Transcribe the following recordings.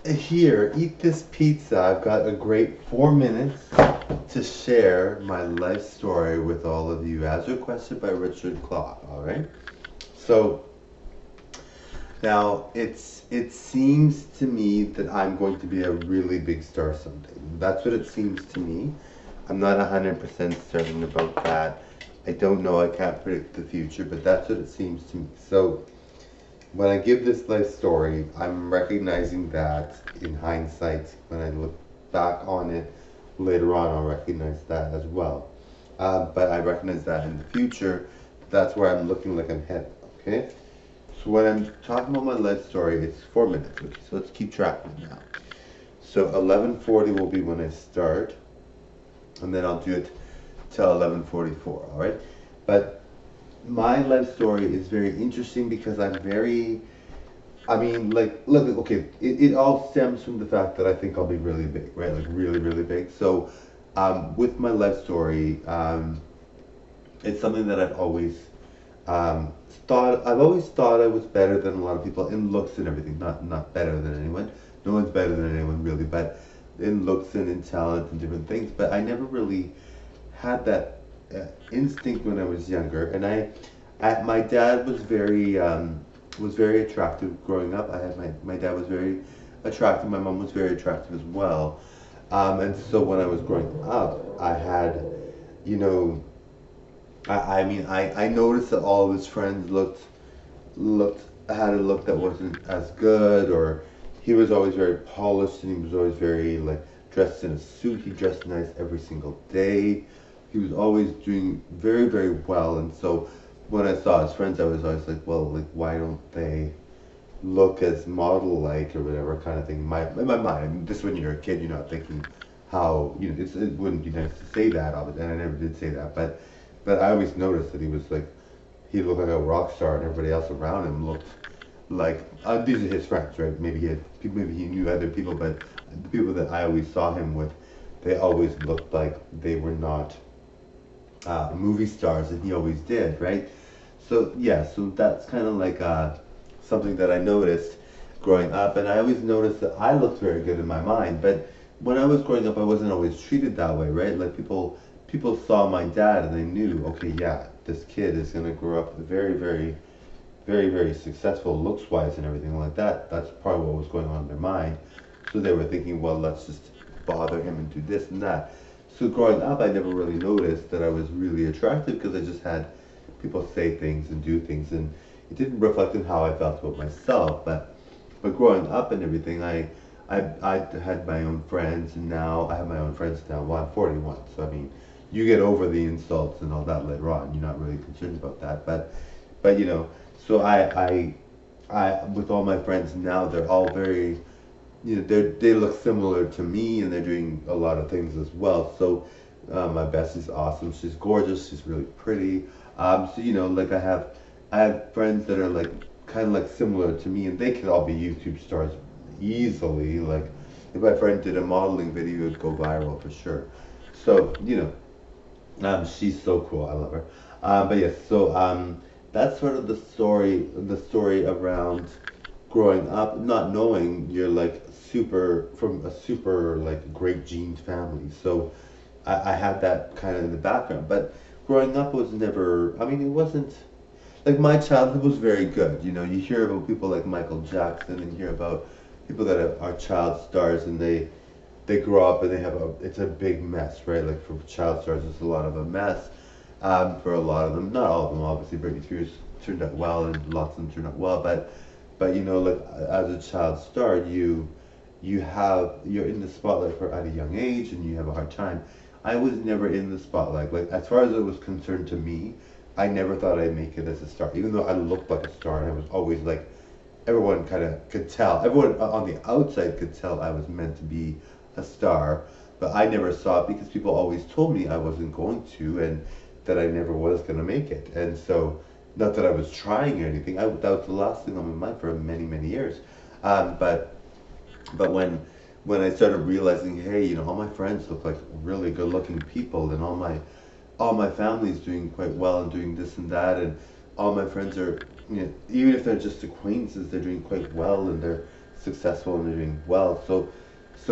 Here, eat this pizza. I've got a great 4 minutes to share my life story with all of you, as requested by Richard Clark. All right. So now it seems to me that I'm going to be a really big star someday. That's what it seems to me. I'm not 100% certain about that. I don't know. I can't predict the future, but that's what it seems to me. So when I give this life story, I'm recognizing that in hindsight, when I look back on it later on, I'll recognize that as well. But I recognize that in the future, that's where I'm looking like I'm headed. Okay? So when I'm talking about my life story, it's 4 minutes. Okay, so let's keep track now. So 11:40 will be when I start, and then I'll do it till 11:44. All right? But my life story is very interesting because I'm very I mean, like, look, okay, it all stems from the fact that I think I'll be really big, right? Like, really, really big. So, with my life story, it's something that I've always thought I was better than a lot of people in looks and everything. Not better than anyone. No one's better than anyone, really, but in looks and in talent and different things. But I never really had that instinct when I was younger, and my dad was very attractive growing up. My dad was very attractive. My mom was very attractive as well, and so when I was growing up, I had, you know, I mean, I noticed that all of his friends looked had a look that wasn't as good, or he was always very polished and he was always very like dressed in a suit. He dressed nice every single day. He was always doing very, very well, and so when I saw his friends, I was always like, well, like why don't they look as model like or whatever kind of thing. In my mind, this when you're a kid, you're not thinking how it wouldn't be nice to say that, obviously, and I never did say that, but I always noticed that he looked like a rock star, and everybody else around him looked like these are his friends, right? Maybe he knew other people, but the people that I always saw him with, they always looked like they were not movie stars, and he always did, right? So yeah, so that's kind of like something that I noticed growing up, and I always noticed that I looked very good in my mind. But when I was growing up, I wasn't always treated that way, right? Like people saw my dad and they knew, okay, yeah, this kid is gonna grow up very, very, very, very successful looks wise and everything like that. That's probably what was going on in their mind. So they were thinking, well, let's just bother him and do this and that. So growing up, I never really noticed that I was really attractive because I just had people say things and do things, and it didn't reflect on how I felt about myself. But growing up and everything, I had my own friends, and now I have my own friends now. Well, I'm 41, so I mean, you get over the insults and all that later on. You're not really concerned about that, but so with all my friends now, they're all very they look similar to me, and they're doing a lot of things as well. So my bestie's awesome. She's gorgeous. She's really pretty. So like I have friends that are like kind of like similar to me, and they could all be YouTube stars easily. Like if my friend did a modeling video, it'd go viral for sure. So she's so cool. I love her. But yes, so that's sort of the story around growing up, not knowing you're like super from a super like great genes family. So I had that kind of in the background. But growing up was never. I mean, it wasn't like my childhood was very good. You hear about people like Michael Jackson, and you hear about people that are child stars, and they grow up and it's a big mess, right? Like for child stars, it's a lot of a mess. For a lot of them, not all of them, obviously. Britney Spears turned out well, and lots of them turned out well, but like as a child star, you're in the spotlight for at a young age, and you have a hard time. I was never in the spotlight. Like as far as it was concerned to me, I never thought I'd make it as a star, even though I looked like a star, and I was always like everyone kind of could tell. Everyone on the outside could tell I was meant to be a star, but I never saw it because people always told me I wasn't going to, and that I never was going to make it. And so, not that I was trying or anything. That was the last thing on my mind for many, many years. But when I started realizing, hey, all my friends look like really good-looking people, and all my family's doing quite well and doing this and that, and all my friends are, even if they're just acquaintances, they're doing quite well, and they're successful and they're doing well. So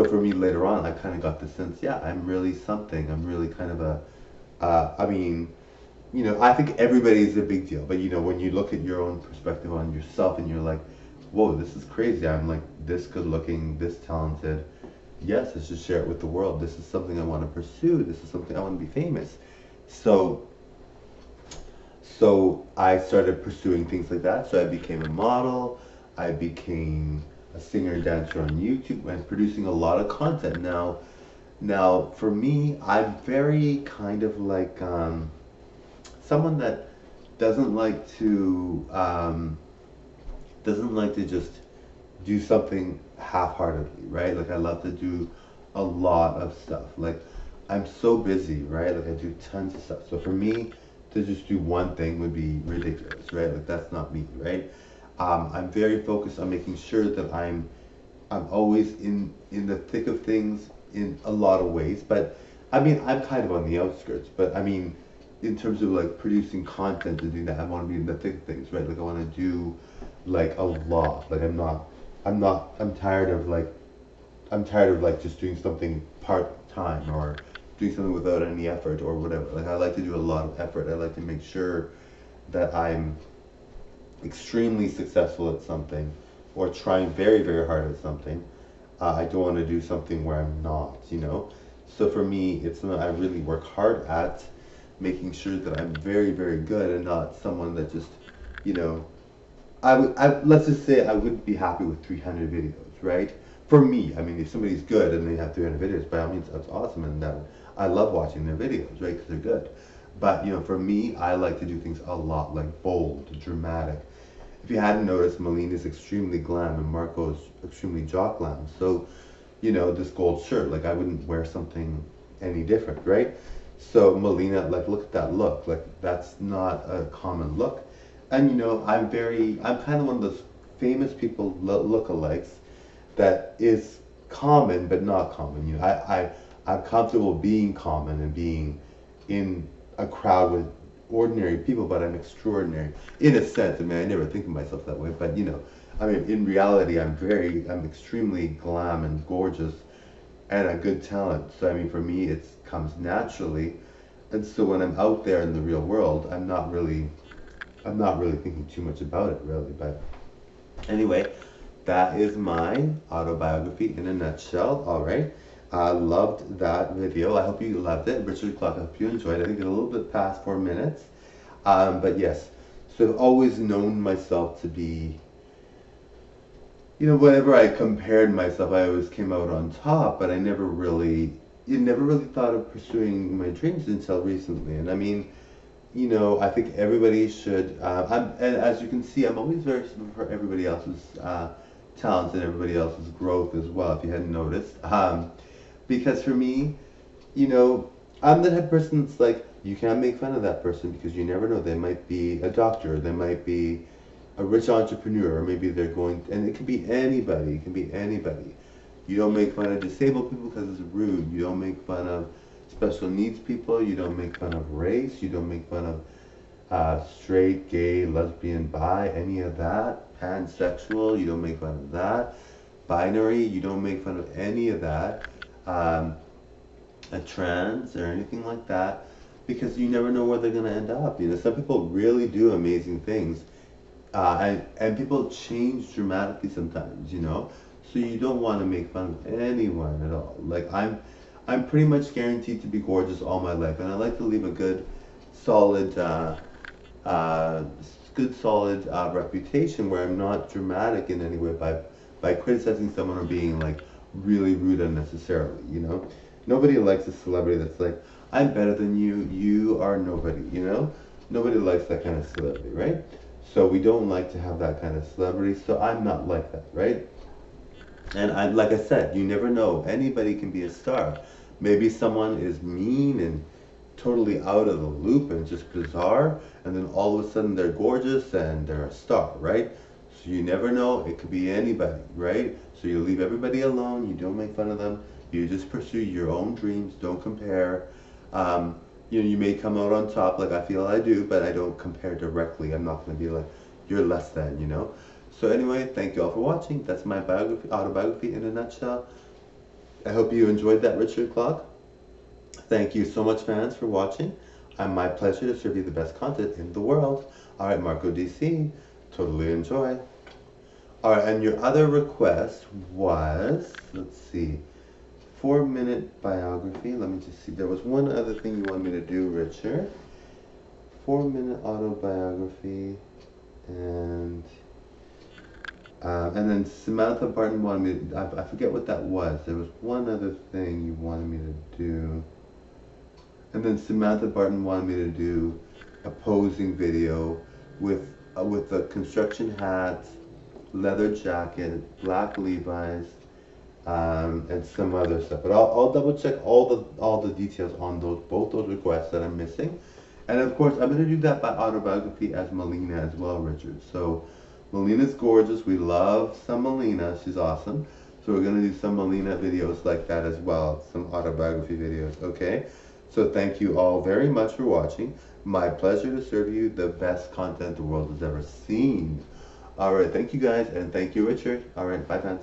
for me later on, I kind of got the sense, yeah, I'm really something. I'm really kind of a, I mean, I think everybody's a big deal, but when you look at your own perspective on yourself and you're like, whoa, this is crazy. I'm like this good looking, this talented. Yes, let's just share it with the world. This is something I want to pursue. This is something I want to be famous. So, so I started pursuing things like that. So I became a model. I became a singer and dancer on YouTube and producing a lot of content. Now for me, I'm very kind of like someone that doesn't like to just do something half-heartedly, right? Like I love to do a lot of stuff. Like I'm so busy, right? Like I do tons of stuff. So for me to just do one thing would be ridiculous, right? Like that's not me, right? I'm very focused on making sure that I'm always in the thick of things in a lot of ways. But I mean, I'm kind of on the outskirts. But I mean, in terms of like producing content and doing that, I want to be in the thick of things, right? Like I want to do like a lot. Like I'm tired of like just doing something part time or doing something without any effort or whatever. Like I like to do a lot of effort. I like to make sure that I'm extremely successful at something or trying very, very hard at something. I don't want to do something where I'm not. So for me, it's something I really work hard at making sure that I'm very, very good and not someone that just, you know, let's just say I wouldn't be happy with 300 videos, right? For me, I mean, if somebody's good and they have 300 videos, by all means, that's awesome, and that I love watching their videos, right? Because they're good. But for me, I like to do things a lot, like bold, dramatic. If you hadn't noticed, Melina's extremely glam and Marco's extremely jock glam. So, this gold shirt, like I wouldn't wear something any different, right? So Melina, like, look at that look. Like, that's not a common look. And I'm kind of one of those famous people lookalikes that is common but not common. I'm comfortable being common and being in a crowd with ordinary people, but I'm extraordinary in a sense. I mean, I never think of myself that way, but I mean, in reality, I'm extremely glam and gorgeous and a good talent. So I mean, for me, it comes naturally. And so when I'm out there in the real world, I'm not really thinking too much about it, really. But anyway, that is my autobiography in a nutshell. All right. I loved that video. I hope you loved it. Richard Clark, I hope you enjoyed it. I think it's a little bit past 4 minutes. But yes, so I've always known myself to be, whenever I compared myself, I always came out on top, but you never really thought of pursuing my dreams until recently. And I mean, I think everybody should. And as you can see, I'm always very supportive for everybody else's talents and everybody else's growth as well. If you hadn't noticed, because for me, you know, I'm the type of person that's like, you can't make fun of that person because you never know. They might be a doctor, they might be a rich entrepreneur, or maybe they're going, and it can be anybody. It can be anybody. You don't make fun of disabled people because it's rude. You don't make fun of special needs people. You don't make fun of race. You don't make fun of straight, gay, lesbian, bi, any of that. Pansexual, you don't make fun of that. Binary, you don't make fun of any of that. A trans or anything like that, because you never know where they're going to end up. Some people really do amazing things, and people change dramatically sometimes. So you don't want to make fun of anyone at all. Like I'm pretty much guaranteed to be gorgeous all my life, and I like to leave a solid, uh, reputation where I'm not dramatic in any way by criticizing someone or being like really rude unnecessarily. Nobody likes a celebrity that's like, I'm better than you, you are nobody. Nobody likes that kind of celebrity, right? So we don't like to have that kind of celebrity, so I'm not like that, right? And like I said, you never know. Anybody can be a star. Maybe someone is mean and totally out of the loop and just bizarre, and then all of a sudden they're gorgeous and they're a star, right? So you never know. It could be anybody, right? So you leave everybody alone. You don't make fun of them. You just pursue your own dreams. Don't compare. You may come out on top, like I feel I do, but I don't compare directly. I'm not going to be like, you're less than. So anyway, thank you all for watching. That's my autobiography in a nutshell. I hope you enjoyed that, Richard Clark. Thank you so much, fans, for watching. My pleasure to serve you the best content in the world. All right, Marco DC, totally enjoy. All right, and your other request was, let's see, 4-minute biography. Let me just see. There was one other thing you wanted me to do, Richard. 4-minute autobiography, and then Samantha Barton wanted me. I forget what that was. There was one other thing you wanted me to do. And then Samantha Barton wanted me to do a posing video with a construction hat, leather jacket, black Levi's, and some other stuff. But I'll double check all the details on both those requests that I'm missing. And of course, I'm going to do that by autobiography as Melina as well, Richard. So Melina's gorgeous. We love some Melina. She's awesome. So we're going to do some Melina videos like that as well, some autobiography videos, okay? So thank you all very much for watching. My pleasure to serve you the best content the world has ever seen. All right, thank you guys, and thank you, Richard. All right, bye, fans.